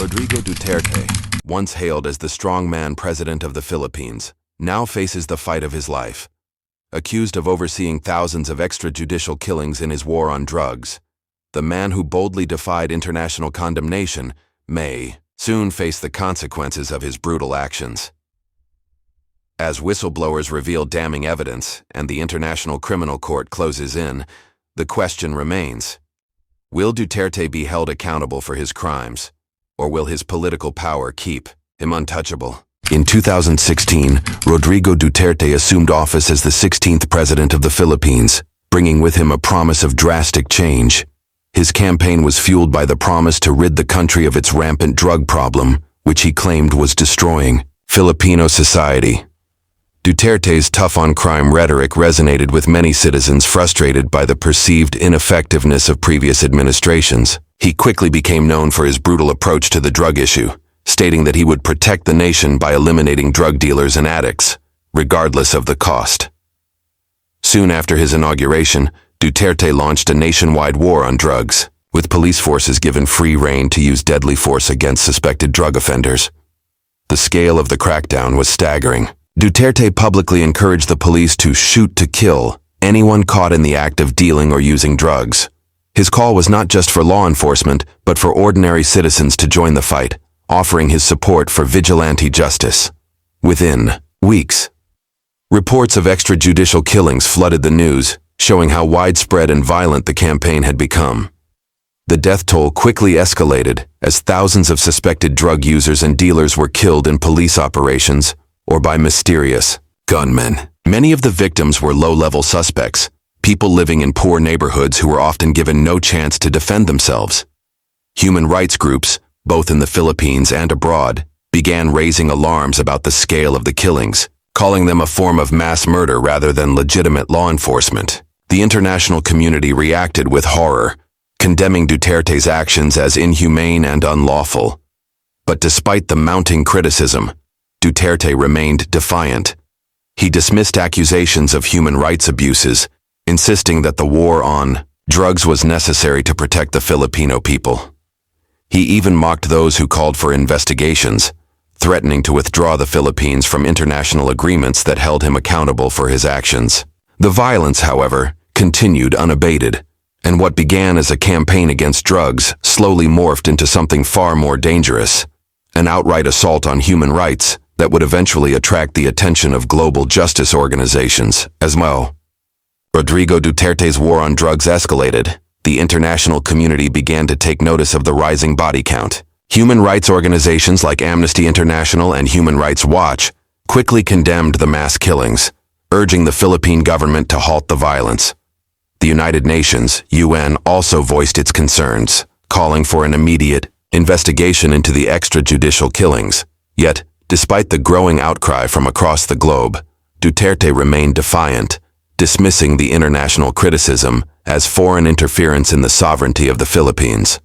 Rodrigo Duterte, once hailed as the strongman president of the Philippines, now faces the fight of his life. Accused of overseeing thousands of extrajudicial killings in his war on drugs, the man who boldly defied international condemnation may soon face the consequences of his brutal actions. As whistleblowers reveal damning evidence and the International Criminal Court closes in, the question remains: will Duterte be held accountable for his crimes, or will his political power keep him untouchable? In 2016, Rodrigo Duterte assumed office as the 16th president of the Philippines, bringing with him a promise of drastic change. His campaign was fueled by the promise to rid the country of its rampant drug problem, which he claimed was destroying Filipino society. Duterte's tough-on-crime rhetoric resonated with many citizens frustrated by the perceived ineffectiveness of previous administrations. He quickly became known for his brutal approach to the drug issue, stating that he would protect the nation by eliminating drug dealers and addicts, regardless of the cost. Soon after his inauguration, Duterte launched a nationwide war on drugs, with police forces given free rein to use deadly force against suspected drug offenders. The scale of the crackdown was staggering. Duterte publicly encouraged the police to shoot to kill anyone caught in the act of dealing or using drugs. His call was not just for law enforcement, but for ordinary citizens to join the fight, offering his support for vigilante justice. Within weeks, reports of extrajudicial killings flooded the news, showing how widespread and violent the campaign had become. The death toll quickly escalated as thousands of suspected drug users and dealers were killed in police operations or by mysterious gunmen. Many of the victims were low-level suspects, people living in poor neighborhoods who were often given no chance to defend themselves. Human rights groups, both in the Philippines and abroad, began raising alarms about the scale of the killings, calling them a form of mass murder rather than legitimate law enforcement. The international community reacted with horror, condemning Duterte's actions as inhumane and unlawful. But despite the mounting criticism, Duterte remained defiant. He dismissed accusations of human rights abuses, insisting that the war on drugs was necessary to protect the Filipino people. He even mocked those who called for investigations, threatening to withdraw the Philippines from international agreements that held him accountable for his actions. The violence, however, continued unabated, and what began as a campaign against drugs slowly morphed into something far more dangerous: an outright assault on human rights that would eventually attract the attention of global justice organizations as well. Rodrigo Duterte's war on drugs escalated. The international community began to take notice of the rising body count. Human rights organizations like Amnesty International and Human Rights Watch quickly condemned the mass killings, urging the Philippine government to halt the violence. The United Nations, UN, also voiced its concerns, calling for an immediate investigation into the extrajudicial killings. Yet, despite the growing outcry from across the globe, Duterte remained defiant, dismissing the international criticism as foreign interference in the sovereignty of the Philippines.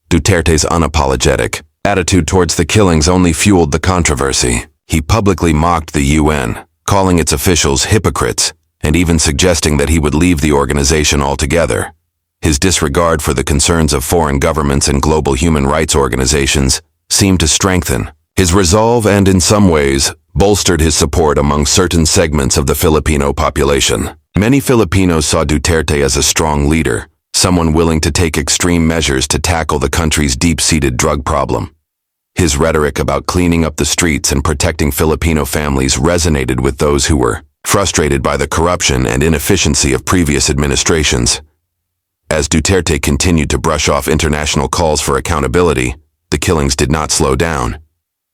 Duterte's unapologetic attitude towards the killings only fueled the controversy. He publicly mocked the UN, calling its officials hypocrites, and even suggesting that he would leave the organization altogether. His disregard for the concerns of foreign governments and global human rights organizations seemed to strengthen his resolve and, in some ways, bolstered his support among certain segments of the Filipino population. Many Filipinos saw Duterte as a strong leader, someone willing to take extreme measures to tackle the country's deep-seated drug problem. His rhetoric about cleaning up the streets and protecting Filipino families resonated with those who were frustrated by the corruption and inefficiency of previous administrations. As Duterte continued to brush off international calls for accountability, the killings did not slow down.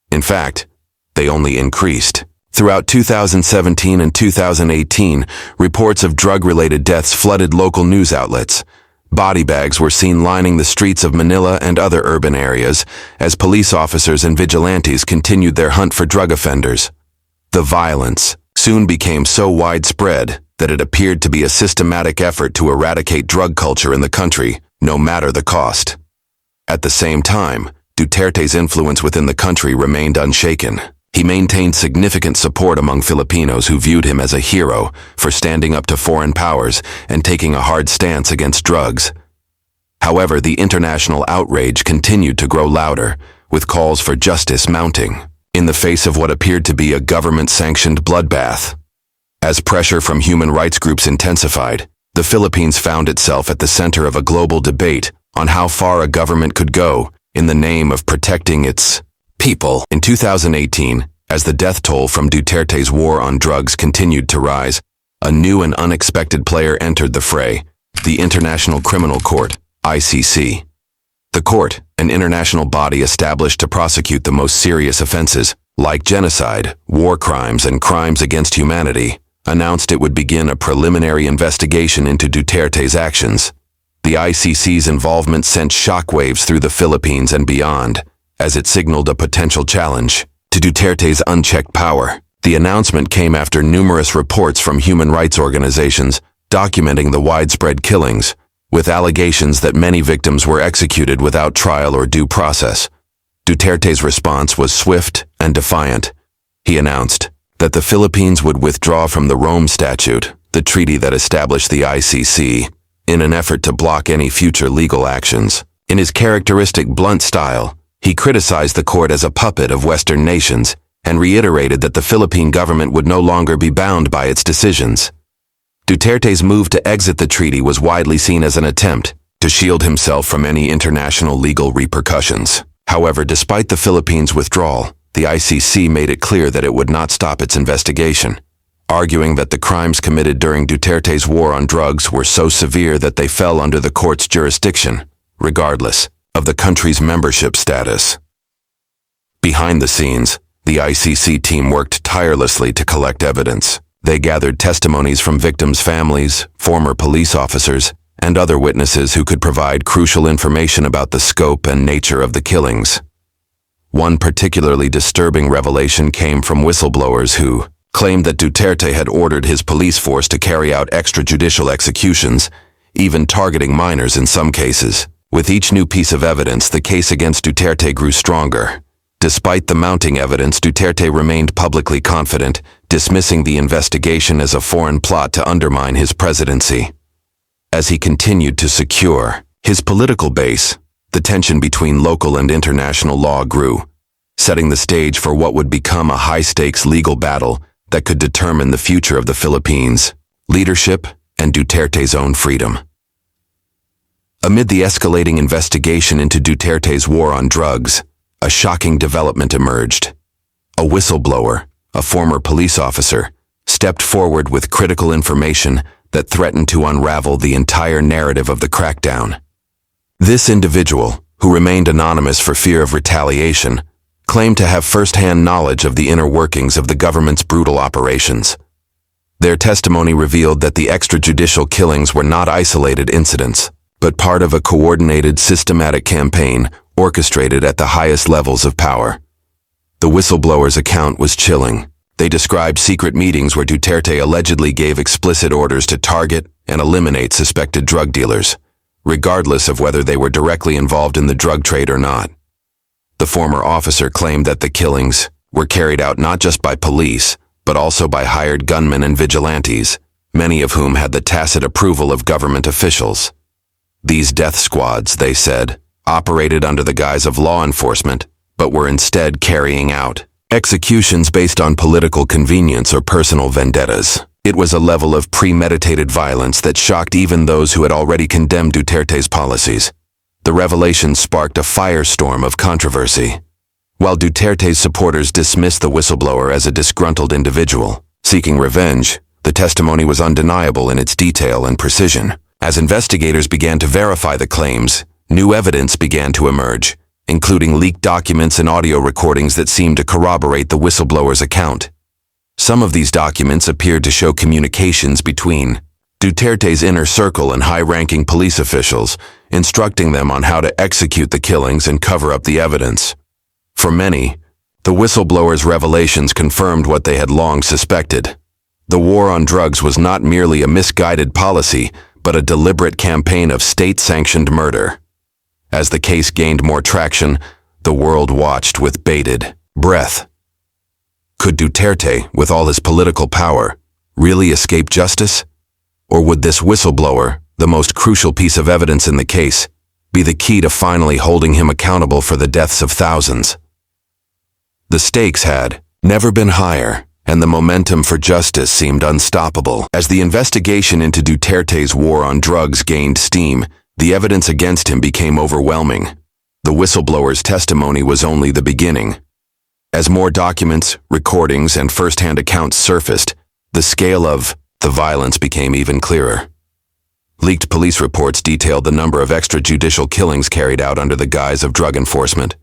In fact, they only increased. Throughout 2017 and 2018, reports of drug-related deaths flooded local news outlets. Body bags were seen lining the streets of Manila and other urban areas as police officers and vigilantes continued their hunt for drug offenders. The violence soon became so widespread that it appeared to be a systematic effort to eradicate drug culture in the country, no matter the cost. At the same time, Duterte's influence within the country remained unshaken. He maintained significant support among Filipinos who viewed him as a hero for standing up to foreign powers and taking a hard stance against drugs. However, the international outrage continued to grow louder, with calls for justice mounting, in the face of what appeared to be a government-sanctioned bloodbath. As pressure from human rights groups intensified, the Philippines found itself at the center of a global debate on how far a government could go in the name of protecting its people. In 2018, as the death toll from Duterte's war on drugs continued to rise, a new and unexpected player entered the fray: the International Criminal Court, ICC. The court, an international body established to prosecute the most serious offenses, like genocide, war crimes, and crimes against humanity, announced it would begin a preliminary investigation into Duterte's actions. The ICC's involvement sent shockwaves through the Philippines and beyond, as it signaled a potential challenge to Duterte's unchecked power. The announcement came after numerous reports from human rights organizations documenting the widespread killings, with allegations that many victims were executed without trial or due process. Duterte's response was swift and defiant. He announced that the Philippines would withdraw from the Rome Statute, the treaty that established the ICC, in an effort to block any future legal actions. In his characteristic blunt style, he criticized the court as a puppet of Western nations and reiterated that the Philippine government would no longer be bound by its decisions. Duterte's move to exit the treaty was widely seen as an attempt to shield himself from any international legal repercussions. However, despite the Philippines' withdrawal, the ICC made it clear that it would not stop its investigation, arguing that the crimes committed during Duterte's war on drugs were so severe that they fell under the court's jurisdiction, regardless of the country's membership status. Behind the scenes, the ICC team worked tirelessly to collect evidence. They gathered testimonies from victims' families, former police officers, and other witnesses who could provide crucial information about the scope and nature of the killings. One particularly disturbing revelation came from whistleblowers who claimed that Duterte had ordered his police force to carry out extrajudicial executions, even targeting minors in some cases. With each new piece of evidence, the case against Duterte grew stronger. Despite the mounting evidence, Duterte remained publicly confident, dismissing the investigation as a foreign plot to undermine his presidency. As he continued to secure his political base, the tension between local and international law grew, setting the stage for what would become a high-stakes legal battle that could determine the future of the Philippines, leadership, and Duterte's own freedom. Amid the escalating investigation into Duterte's war on drugs, a shocking development emerged. A whistleblower, a former police officer, stepped forward with critical information that threatened to unravel the entire narrative of the crackdown. This individual, who remained anonymous for fear of retaliation, claimed to have first-hand knowledge of the inner workings of the government's brutal operations. Their testimony revealed that the extrajudicial killings were not isolated incidents, but part of a coordinated, systematic campaign orchestrated at the highest levels of power. The whistleblower's account was chilling. They described secret meetings where Duterte allegedly gave explicit orders to target and eliminate suspected drug dealers, regardless of whether they were directly involved in the drug trade or not. The former officer claimed that the killings were carried out not just by police, but also by hired gunmen and vigilantes, many of whom had the tacit approval of government officials. These death squads, they said, operated under the guise of law enforcement, but were instead carrying out executions based on political convenience or personal vendettas. It was a level of premeditated violence that shocked even those who had already condemned Duterte's policies. The revelation sparked a firestorm of controversy. While Duterte's supporters dismissed the whistleblower as a disgruntled individual seeking revenge, the testimony was undeniable in its detail and precision. As investigators began to verify the claims, new evidence began to emerge, including leaked documents and audio recordings that seemed to corroborate the whistleblower's account. Some of these documents appeared to show communications between Duterte's inner circle and high-ranking police officials, instructing them on how to execute the killings and cover up the evidence. For many, the whistleblower's revelations confirmed what they had long suspected. The war on drugs was not merely a misguided policy, but a deliberate campaign of state-sanctioned murder. As the case gained more traction, the world watched with bated breath. Could Duterte, with all his political power, really escape justice? Or would this whistleblower, the most crucial piece of evidence in the case, be the key to finally holding him accountable for the deaths of thousands. The stakes had never been higher, and the momentum for justice seemed unstoppable. As the investigation into Duterte's war on drugs gained steam, the evidence against him became overwhelming. The whistleblower's testimony was only the beginning. As more documents, recordings, and first-hand accounts surfaced, the scale of the violence became even clearer. Leaked police reports detailed the number of extrajudicial killings carried out under the guise of drug enforcement,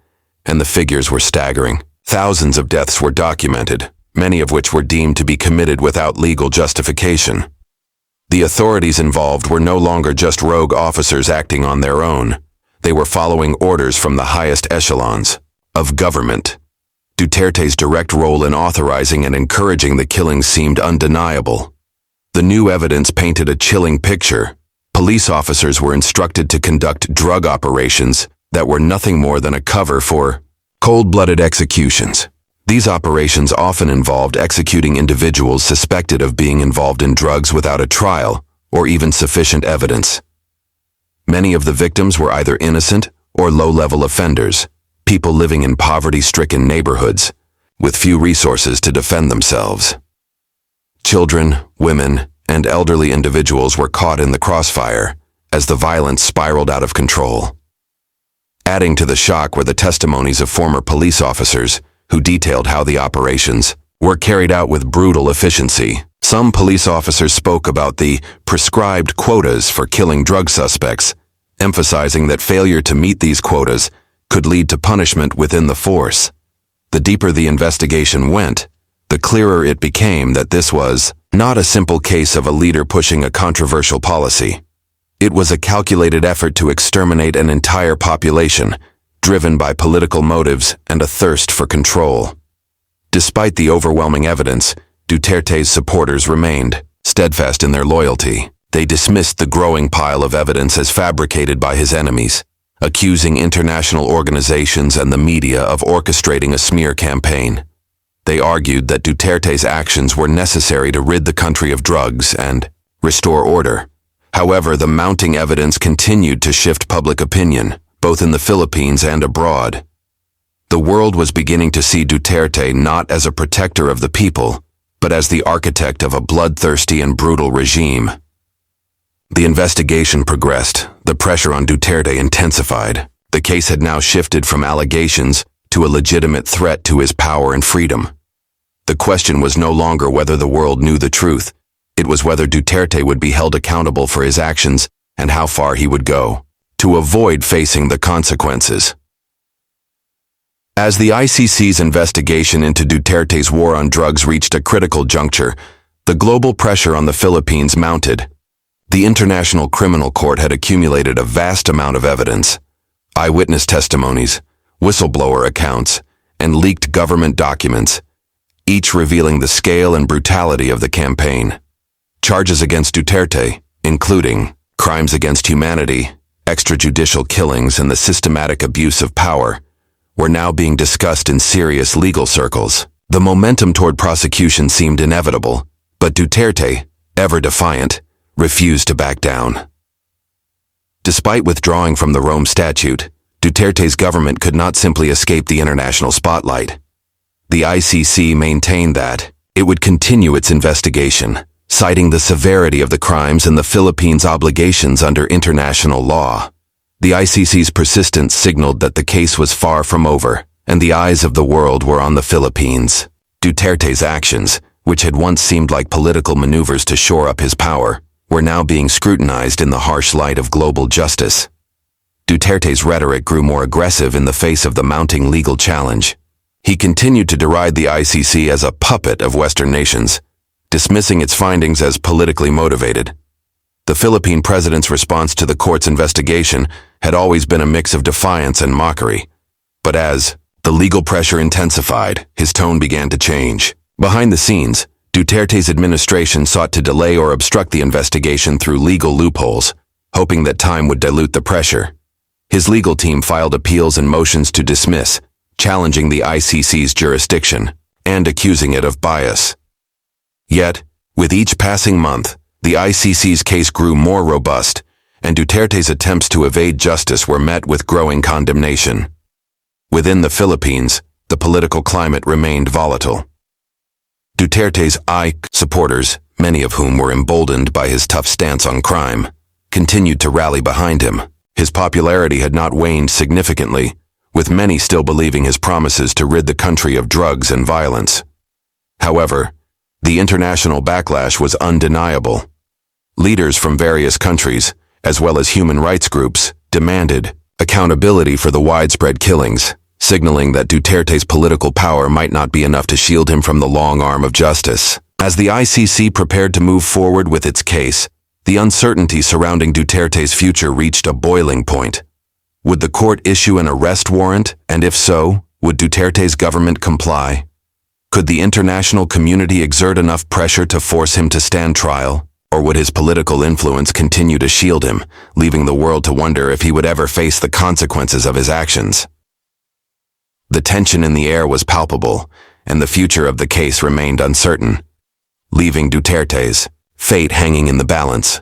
and the figures were staggering. Thousands of deaths were documented, many of which were deemed to be committed without legal justification. The authorities involved were no longer just rogue officers acting on their own. They were following orders from the highest echelons of government. Duterte's direct role in authorizing and encouraging the killings seemed undeniable. The new evidence painted a chilling picture. Police officers were instructed to conduct drug operations that were nothing more than a cover for cold-blooded executions. These operations often involved executing individuals suspected of being involved in drugs without a trial or even sufficient evidence. Many of the victims were either innocent or low-level offenders, people living in poverty-stricken neighborhoods with few resources to defend themselves. Children, women, and elderly individuals were caught in the crossfire as the violence spiraled out of control. Adding to the shock were the testimonies of former police officers who detailed how the operations were carried out with brutal efficiency. Some police officers spoke about the prescribed quotas for killing drug suspects, emphasizing that failure to meet these quotas could lead to punishment within the force. The deeper the investigation went, the clearer it became that this was not a simple case of a leader pushing a controversial policy. It was a calculated effort to exterminate an entire population, driven by political motives and a thirst for control. Despite the overwhelming evidence, Duterte's supporters remained steadfast in their loyalty. They dismissed the growing pile of evidence as fabricated by his enemies, accusing international organizations and the media of orchestrating a smear campaign. They argued that Duterte's actions were necessary to rid the country of drugs and restore order. However, the mounting evidence continued to shift public opinion, both in the Philippines and abroad. The world was beginning to see Duterte not as a protector of the people, but as the architect of a bloodthirsty and brutal regime. The investigation progressed. The pressure on Duterte intensified. The case had now shifted from allegations to a legitimate threat to his power and freedom. The question was no longer whether the world knew the truth. It was whether Duterte would be held accountable for his actions and how far he would go to avoid facing the consequences. As the ICC's investigation into Duterte's war on drugs reached a critical juncture, the global pressure on the Philippines mounted. The International Criminal Court had accumulated a vast amount of evidence: eyewitness testimonies, whistleblower accounts, and leaked government documents, each revealing the scale and brutality of the campaign. Charges against Duterte, including crimes against humanity, extrajudicial killings, and the systematic abuse of power, were now being discussed in serious legal circles. The momentum toward prosecution seemed inevitable, but Duterte, ever defiant, refused to back down. Despite withdrawing from the Rome Statute, Duterte's government could not simply escape the international spotlight. The ICC maintained that it would continue its investigation, citing the severity of the crimes and the Philippines' obligations under international law. The ICC's persistence signaled that the case was far from over, and the eyes of the world were on the Philippines. Duterte's actions, which had once seemed like political maneuvers to shore up his power, were now being scrutinized in the harsh light of global justice. Duterte's rhetoric grew more aggressive in the face of the mounting legal challenge. He continued to deride the ICC as a puppet of Western nations, dismissing its findings as politically motivated. The Philippine president's response to the court's investigation had always been a mix of defiance and mockery. But as the legal pressure intensified, his tone began to change. Behind the scenes, Duterte's administration sought to delay or obstruct the investigation through legal loopholes, hoping that time would dilute the pressure. His legal team filed appeals and motions to dismiss, challenging the ICC's jurisdiction and accusing it of bias. Yet, with each passing month, the ICC's case grew more robust, and Duterte's attempts to evade justice were met with growing condemnation. Within the Philippines, the political climate remained volatile. Duterte's supporters, many of whom were emboldened by his tough stance on crime, continued to rally behind him. His popularity had not waned significantly, with many still believing his promises to rid the country of drugs and violence. However, the international backlash was undeniable. Leaders from various countries, as well as human rights groups, demanded accountability for the widespread killings, signaling that Duterte's political power might not be enough to shield him from the long arm of justice. As the ICC prepared to move forward with its case, the uncertainty surrounding Duterte's future reached a boiling point. Would the court issue an arrest warrant, and if so, would Duterte's government comply? Could the international community exert enough pressure to force him to stand trial, or would his political influence continue to shield him, leaving the world to wonder if he would ever face the consequences of his actions? The tension in the air was palpable, and the future of the case remained uncertain, leaving Duterte's fate hanging in the balance.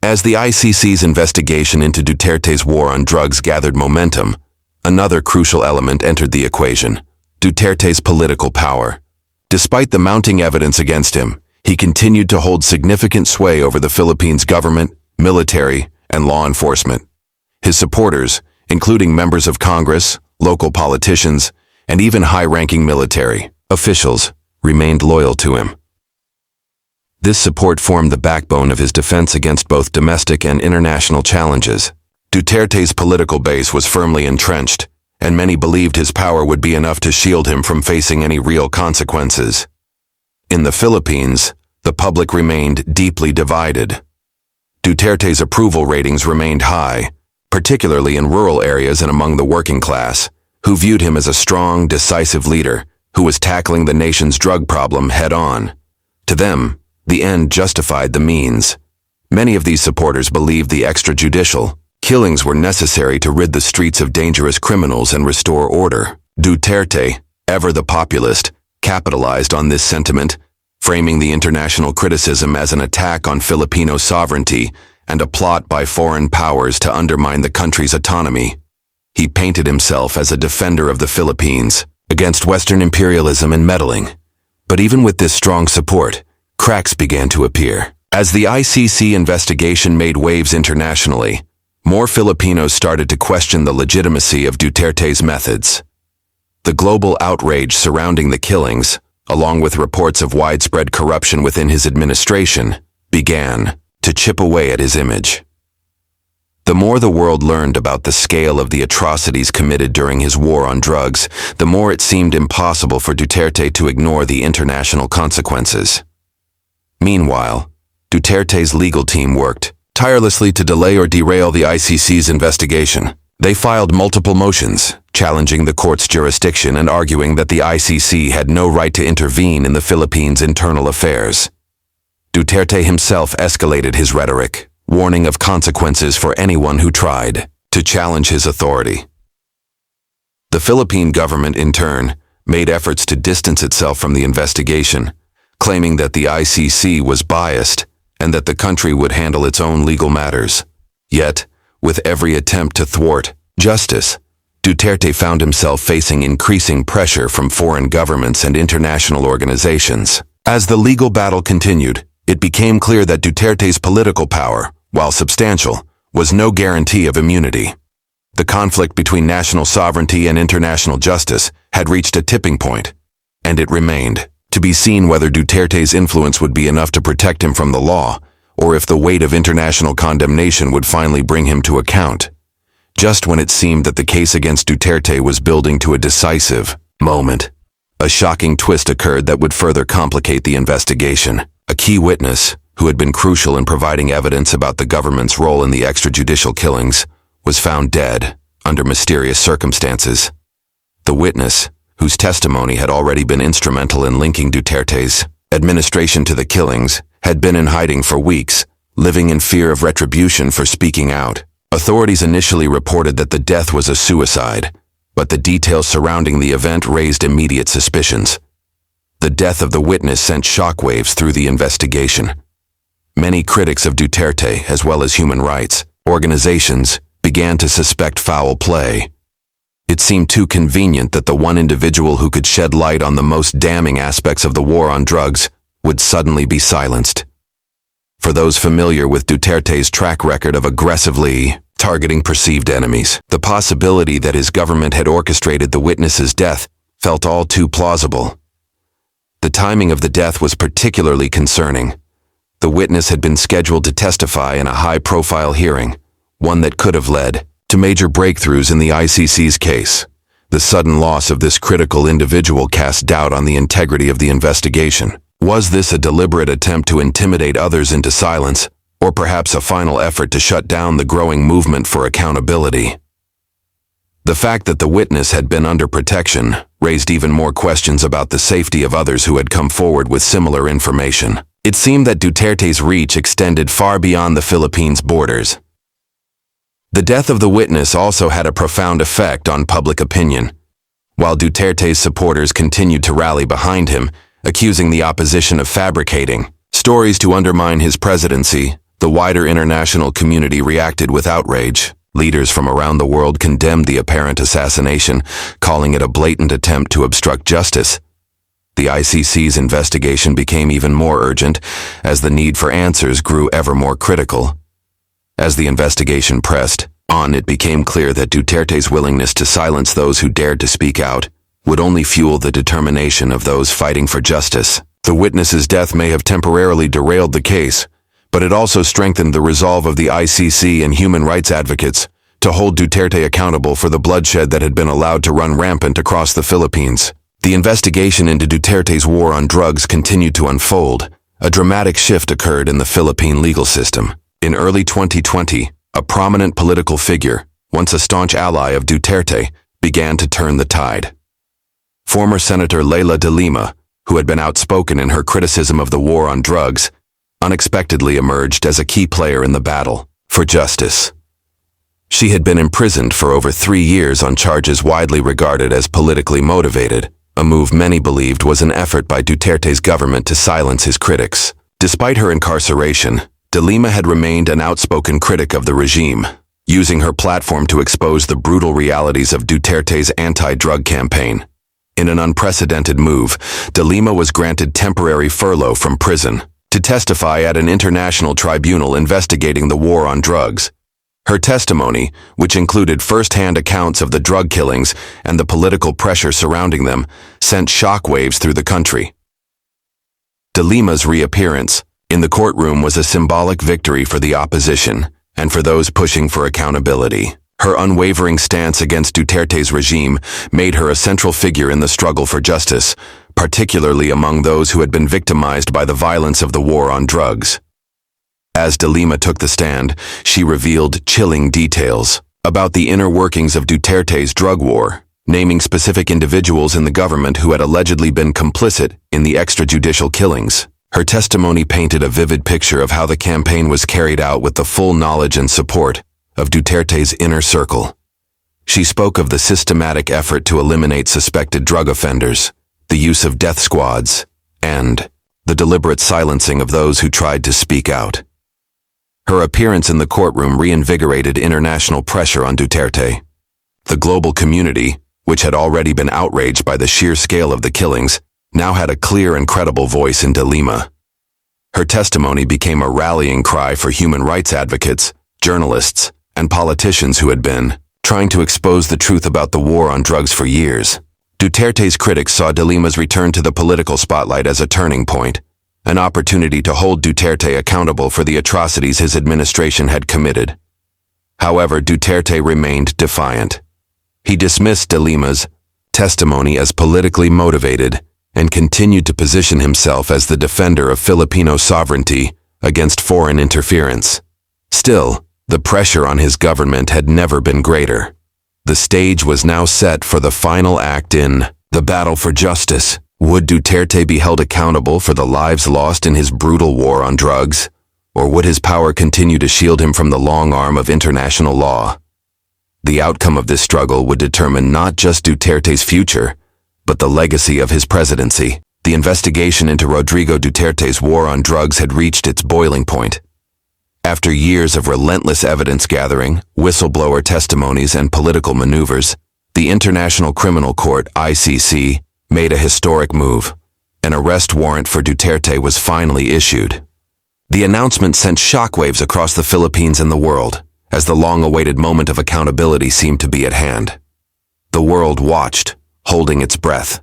As the ICC's investigation into Duterte's war on drugs gathered momentum, another crucial element entered the equation: Duterte's political power. Despite the mounting evidence against him, he continued to hold significant sway over the Philippines government, military, and law enforcement. His supporters, including members of Congress, local politicians, and even high-ranking military officials, remained loyal to him. This support formed the backbone of his defense against both domestic and international challenges. Duterte's political base was firmly entrenched, and many believed his power would be enough to shield him from facing any real consequences. In the Philippines, the public remained deeply divided. Duterte's approval ratings remained high, particularly in rural areas and among the working class, who viewed him as a strong, decisive leader who was tackling the nation's drug problem head-on. To them, the end justified the means. Many of these supporters believed the extrajudicial killings were necessary to rid the streets of dangerous criminals and restore order. Duterte, ever the populist, capitalized on this sentiment, framing the international criticism as an attack on Filipino sovereignty and a plot by foreign powers to undermine the country's autonomy. He painted himself as a defender of the Philippines against Western imperialism and meddling. But even with this strong support, cracks began to appear. As the ICC investigation made waves internationally, more Filipinos started to question the legitimacy of Duterte's methods. The global outrage surrounding the killings, along with reports of widespread corruption within his administration, began to chip away at his image. The more the world learned about the scale of the atrocities committed during his war on drugs, the more it seemed impossible for Duterte to ignore the international consequences. Meanwhile, Duterte's legal team worked tirelessly to delay or derail the ICC's investigation. They filed multiple motions, challenging the court's jurisdiction and arguing that the ICC had no right to intervene in the Philippines' internal affairs. Duterte himself escalated his rhetoric, warning of consequences for anyone who tried to challenge his authority. The Philippine government, in turn, made efforts to distance itself from the investigation, claiming that the ICC was biased and that the country would handle its own legal matters. Yet, with every attempt to thwart justice, Duterte found himself facing increasing pressure from foreign governments and international organizations. As the legal battle continued, it became clear that Duterte's political power, while substantial, was no guarantee of immunity. The conflict between national sovereignty and international justice had reached a tipping point, and it remained to be seen whether Duterte's influence would be enough to protect him from the law, or if the weight of international condemnation would finally bring him to account. Just when it seemed that the case against Duterte was building to a decisive moment, a shocking twist occurred that would further complicate the investigation. A key witness, who had been crucial in providing evidence about the government's role in the extrajudicial killings, was found dead under mysterious circumstances. The witness, whose testimony had already been instrumental in linking Duterte's administration to the killings, had been in hiding for weeks, living in fear of retribution for speaking out. Authorities initially reported that the death was a suicide, but the details surrounding the event raised immediate suspicions. The death of the witness sent shockwaves through the investigation. Many critics of Duterte, as well as human rights organizations, began to suspect foul play. It seemed too convenient that the one individual who could shed light on the most damning aspects of the war on drugs would suddenly be silenced. For those familiar with Duterte's track record of aggressively targeting perceived enemies, the possibility that his government had orchestrated the witness's death felt all too plausible. The timing of the death was particularly concerning. The witness had been scheduled to testify in a high-profile hearing, one that could have led to major breakthroughs in the ICC's case. The sudden loss of this critical individual cast doubt on the integrity of the investigation. Was this a deliberate attempt to intimidate others into silence, or perhaps a final effort to shut down the growing movement for accountability? The fact that the witness had been under protection raised even more questions about the safety of others who had come forward with similar information. It seemed that Duterte's reach extended far beyond the Philippines' borders. The death of the witness also had a profound effect on public opinion. While Duterte's supporters continued to rally behind him, accusing the opposition of fabricating stories to undermine his presidency, the wider international community reacted with outrage. Leaders from around the world condemned the apparent assassination, calling it a blatant attempt to obstruct justice. The ICC's investigation became even more urgent as the need for answers grew ever more critical. As the investigation pressed on, it became clear that Duterte's willingness to silence those who dared to speak out would only fuel the determination of those fighting for justice. The witness's death may have temporarily derailed the case, but it also strengthened the resolve of the ICC and human rights advocates to hold Duterte accountable for the bloodshed that had been allowed to run rampant across the Philippines. The investigation into Duterte's war on drugs continued to unfold. A dramatic shift occurred in the Philippine legal system. In early 2020, a prominent political figure, once a staunch ally of Duterte, began to turn the tide. Former Senator Leila de Lima, who had been outspoken in her criticism of the war on drugs, unexpectedly emerged as a key player in the battle for justice. She had been imprisoned for over 3 years on charges widely regarded as politically motivated, a move many believed was an effort by Duterte's government to silence his critics. Despite her incarceration, de Lima had remained an outspoken critic of the regime, using her platform to expose the brutal realities of Duterte's anti-drug campaign. In an unprecedented move, de Lima was granted temporary furlough from prison to testify at an international tribunal investigating the war on drugs. Her testimony, which included first-hand accounts of the drug killings and the political pressure surrounding them, sent shockwaves through the country. De Lima's reappearance in the courtroom was a symbolic victory for the opposition and for those pushing for accountability. Her unwavering stance against Duterte's regime made her a central figure in the struggle for justice, particularly among those who had been victimized by the violence of the war on drugs. As de Lima took the stand, she revealed chilling details about the inner workings of Duterte's drug war, naming specific individuals in the government who had allegedly been complicit in the extrajudicial killings. Her testimony painted a vivid picture of how the campaign was carried out with the full knowledge and support of Duterte's inner circle. She spoke of the systematic effort to eliminate suspected drug offenders, the use of death squads, and the deliberate silencing of those who tried to speak out. Her appearance in the courtroom reinvigorated international pressure on Duterte. The global community, which had already been outraged by the sheer scale of the killings, now had a clear and credible voice in de Lima. Her testimony became a rallying cry for human rights advocates, journalists, and politicians who had been trying to expose the truth about the war on drugs for years. Duterte's critics saw de Lima's return to the political spotlight as a turning point, an opportunity to hold Duterte accountable for the atrocities his administration had committed. However, Duterte remained defiant. He dismissed de Lima's testimony as politically motivated and continued to position himself as the defender of Filipino sovereignty against foreign interference. Still, the pressure on his government had never been greater. The stage was now set for the final act in the battle for justice. Would Duterte be held accountable for the lives lost in his brutal war on drugs? Or would his power continue to shield him from the long arm of international law? The outcome of this struggle would determine not just Duterte's future, but the legacy of his presidency. the investigation into Rodrigo Duterte's war on drugs had reached its boiling point. After years of relentless evidence gathering, whistleblower testimonies, and political maneuvers, the International Criminal Court, ICC, made a historic move. An arrest warrant for Duterte was finally issued. The announcement sent shockwaves across the Philippines and the world, as the long-awaited moment of accountability seemed to be at hand. The world watched, holding its breath,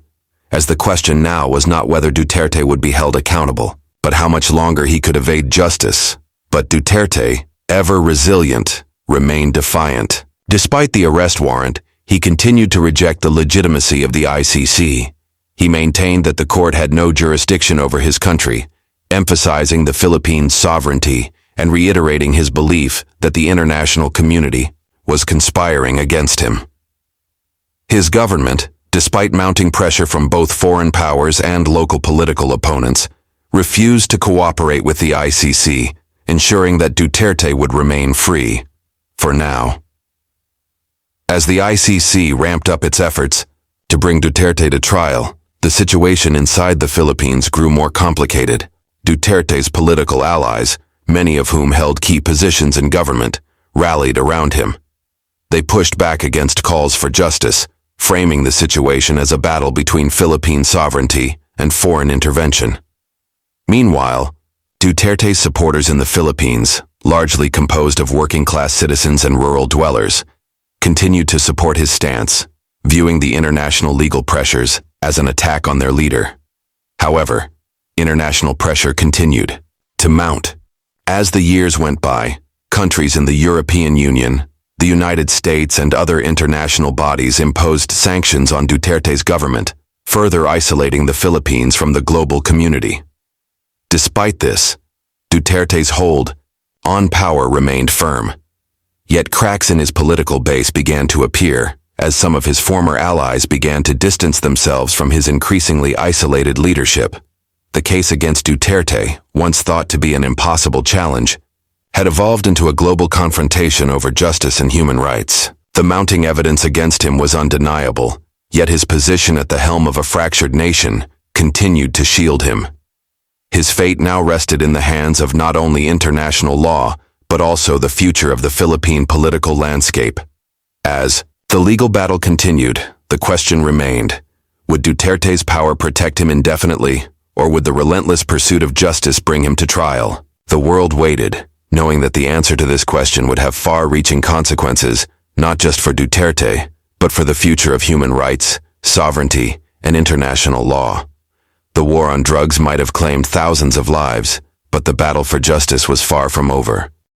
as the question now was not whether Duterte would be held accountable, but how much longer he could evade justice. But Duterte, ever resilient, remained defiant. Despite the arrest warrant, he continued to reject the legitimacy of the ICC. He maintained that the court had no jurisdiction over his country, emphasizing the Philippines' sovereignty and reiterating his belief that the international community was conspiring against him. His government, despite mounting pressure from both foreign powers and local political opponents, refused to cooperate with the ICC, ensuring that Duterte would remain free, for now. As the ICC ramped up its efforts to bring Duterte to trial, the situation inside the Philippines grew more complicated. Duterte's political allies, many of whom held key positions in government, rallied around him. They pushed back against calls for justice, framing the situation as a battle between Philippine sovereignty and foreign intervention. Meanwhile, Duterte's supporters in the Philippines, largely composed of working-class citizens and rural dwellers, continued to support his stance, viewing the international legal pressures as an attack on their leader. However, international pressure continued to mount. As the years went by, countries in the European Union, the United States, and other international bodies imposed sanctions on Duterte's government, further isolating the Philippines from the global community. Despite this, Duterte's hold on power remained firm. Yet cracks in his political base began to appear, as some of his former allies began to distance themselves from his increasingly isolated leadership. The case against Duterte, once thought to be an impossible challenge, had evolved into a global confrontation over justice and human rights. The mounting evidence against him was undeniable, yet his position at the helm of a fractured nation continued to shield him. His fate now rested in the hands of not only international law, but also the future of the Philippine political landscape. As the legal battle continued, the question remained: would Duterte's power protect him indefinitely, or would the relentless pursuit of justice bring him to trial? The world waited, knowing that the answer to this question would have far-reaching consequences, not just for Duterte, but for the future of human rights, sovereignty, and international law. The war on drugs might have claimed thousands of lives, but the battle for justice was far from over.